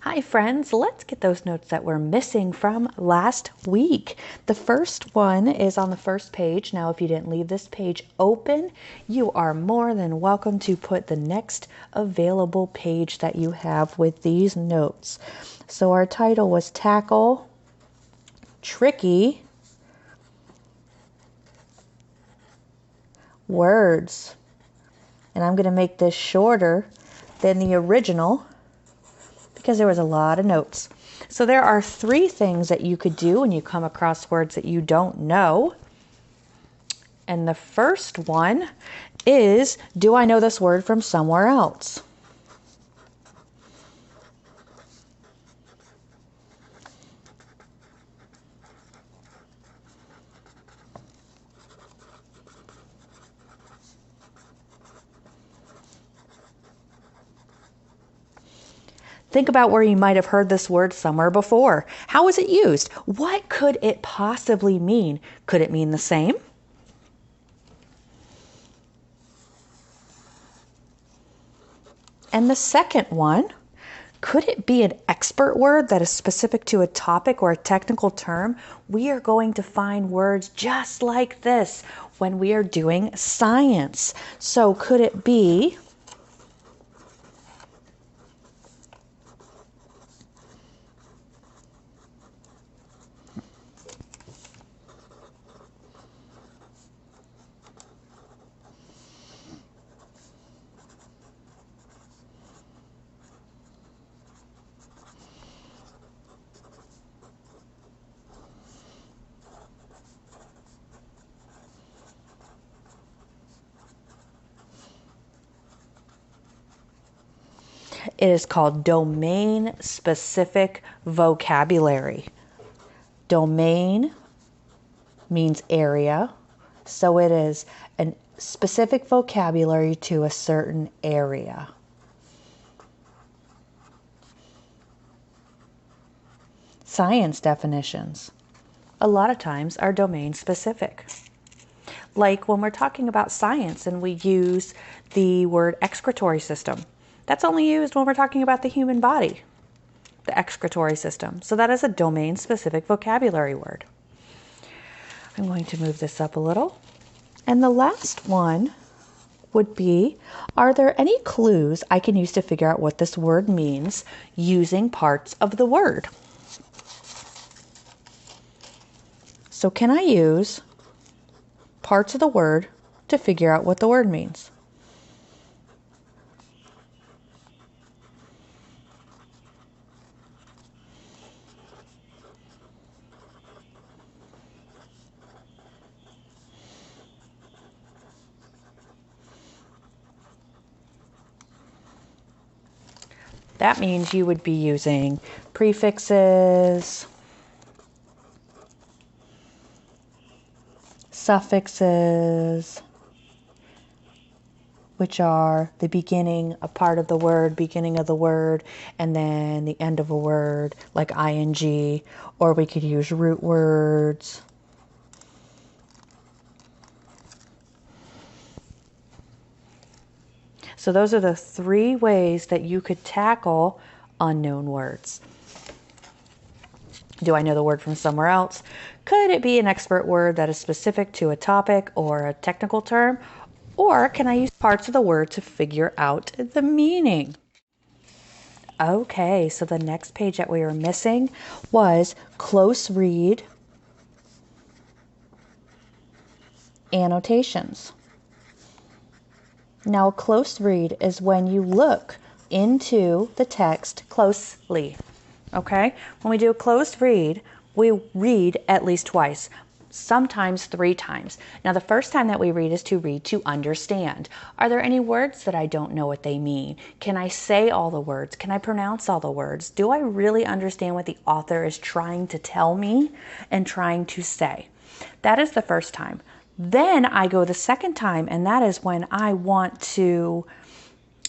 Hi friends, let's get those notes that we're missing from last week. The first one is on the first page. Now, if you didn't leave this page open, you are more than welcome to put the next available page that you have with these notes. So our title was Tackle Tricky Words. And I'm going to make this shorter than the original because there was a lot of notes. So there are 3 things that you could do when you come across words that you don't know. And the first one is, do I know this word from somewhere else? Think about where you might have heard this word somewhere before. How was it used? What could it possibly mean? Could it mean the same? And the second one, could it be an expert word that is specific to a topic or a technical term? We are going to find words just like this when we are doing science. So could it be it is called domain-specific vocabulary. Domain means area, so it is a specific vocabulary to a certain area. Science definitions, a lot of times, are domain-specific. Like when we're talking about science and we use the word excretory system. That's only used when we're talking about the human body, the excretory system. So that is a domain-specific vocabulary word. I'm going to move this up a little. And the last one would be, are there any clues I can use to figure out what this word means using parts of the word? So can I use parts of the word to figure out what the word means? That means you would be using prefixes, suffixes, which are the beginning, a part of the word, beginning of the word, and then the end of a word, like ing, or we could use root words. So those are the 3 ways that you could tackle unknown words. Do I know the word from somewhere else? Could it be an expert word that is specific to a topic or a technical term? Or can I use parts of the word to figure out the meaning? Okay, so the next page that we were missing was close read annotations. Now, a close read is when you look into the text closely. Okay? When we do a close read, we read at least twice, sometimes 3 times. Now, the first time that we read is to read to understand. Are there any words that I don't know what they mean? Can I say all the words? Can I pronounce all the words? Do I really understand what the author is trying to tell me and trying to say? That is the first time. Then I go the second time, and that is when I want to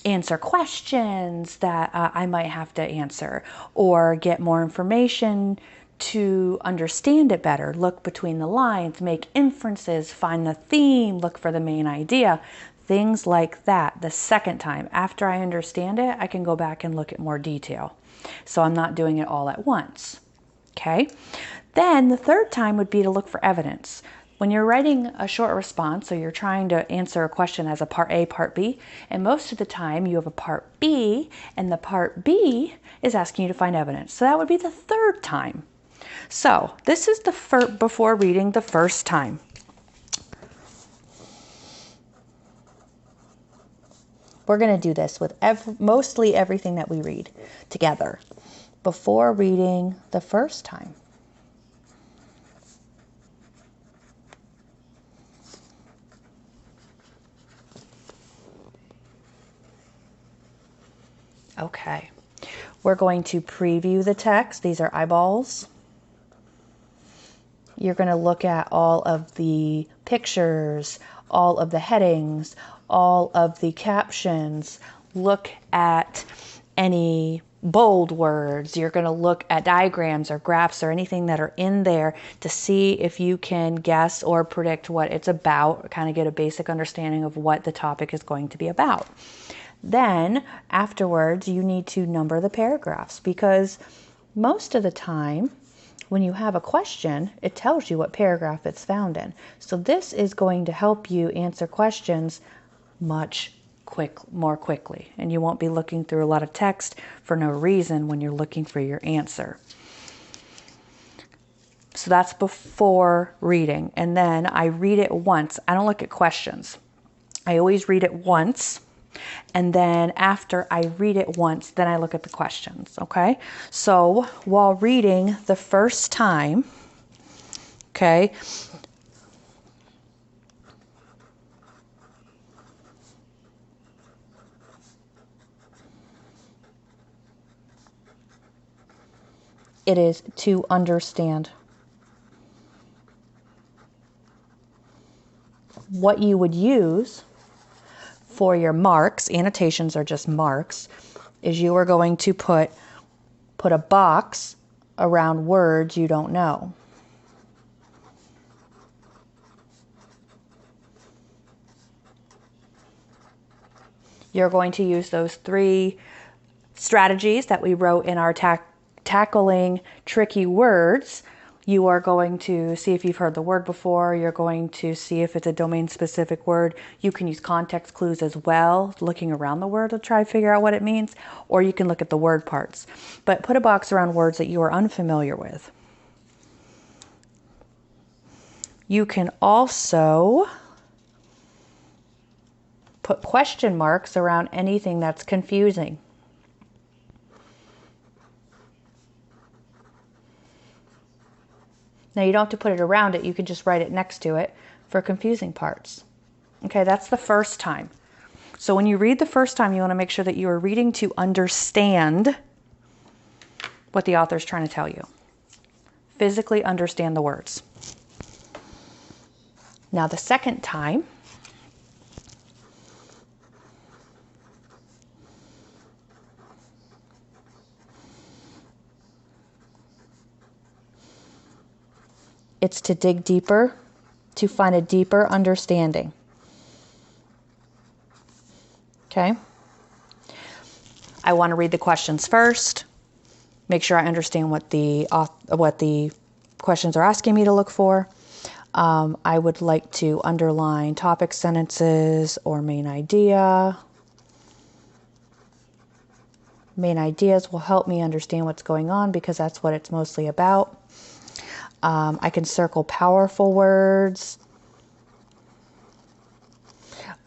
answer questions that I might have to answer or get more information to understand it better. Look between the lines, make inferences, find the theme, look for the main idea, things like that. The second time, after I understand it, I can go back and look at more detail. So I'm not doing it all at once. Okay. Then the third time would be to look for evidence. When you're writing a short response, so you're trying to answer a question as a part A, part B, and most of the time you have a part B, and the part B is asking you to find evidence. So that would be the third time. So this is the before reading the first time. We're going to do this with mostly everything that we read together before reading the first time. Okay, we're going to preview the text. These are eyeballs. You're going to look at all of the pictures, all of the headings, all of the captions. Look at any bold words. You're going to look at diagrams or graphs or anything that are in there to see if you can guess or predict what it's about, kind of get a basic understanding of what the topic is going to be about. Then afterwards, you need to number the paragraphs, because most of the time when you have a question, it tells you what paragraph it's found in. So this is going to help you answer questions more quickly, and you won't be looking through a lot of text for no reason when you're looking for your answer. So that's before reading, and then I read it once. I don't look at questions. I always read it once, and then after I read it once, then I look at the questions, okay? So while reading the first time, okay, it is to understand. What you would use for your marks, annotations are just marks, is you are going to put a box around words you don't know. You're going to use those 3 strategies that we wrote in our tackling tricky words. You are going to see if you've heard the word before. You're going to see if it's a domain-specific word. You can use context clues as well, looking around the word to try to figure out what it means, or you can look at the word parts. But put a box around words that you are unfamiliar with. You can also put question marks around anything that's confusing. Now you don't have to put it around it, you can just write it next to it for confusing parts. Okay, that's the first time. So when you read the first time, you want to make sure that you are reading to understand what the author is trying to tell you. Physically understand the words. Now the second time, it's to dig deeper, to find a deeper understanding. Okay? I want to read the questions first, make sure I understand what the questions are asking me to look for. I would like to underline topic sentences or main idea. Main ideas will help me understand what's going on because that's what it's mostly about. I can circle powerful words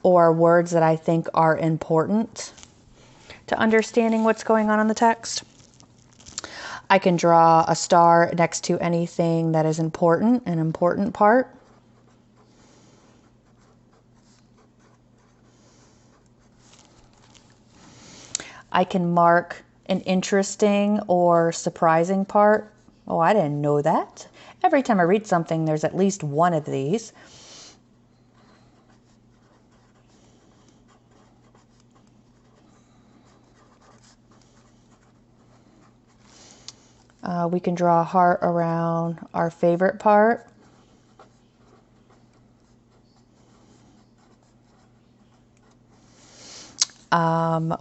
or words that I think are important to understanding what's going on in the text. I can draw a star next to anything that is important, an important part. I can mark an interesting or surprising part. Oh, I didn't know that. Every time I read something, there's at least one of these. We can draw a heart around our favorite part.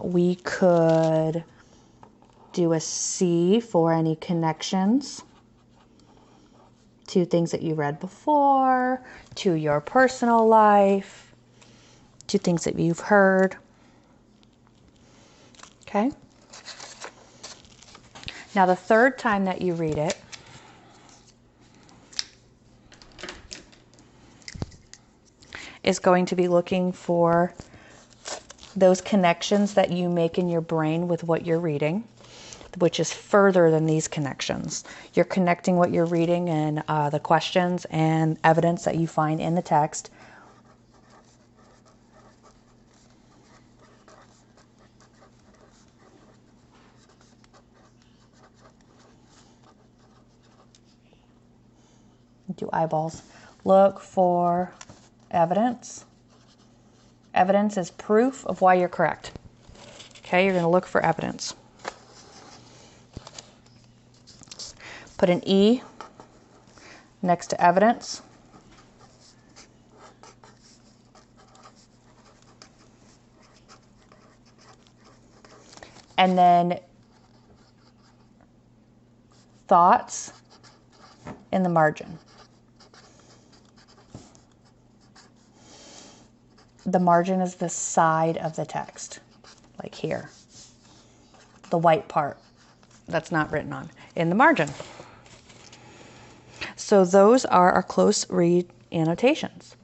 We could Do a C for any connections to things that you read before, to your personal life, to things that you've heard. Okay? Now, the third time that you read it, is going to be looking for those connections that you make in your brain with what you're reading, which is further than these connections. You're connecting what you're reading and the questions and evidence that you find in the text. Do eyeballs. Look for evidence. Evidence is proof of why you're correct. Okay, you're going to look for evidence. Put an E next to evidence. And then thoughts in the margin. The margin is the side of the text, like here. The white part that's not written on, in the margin. So those are our close read annotations.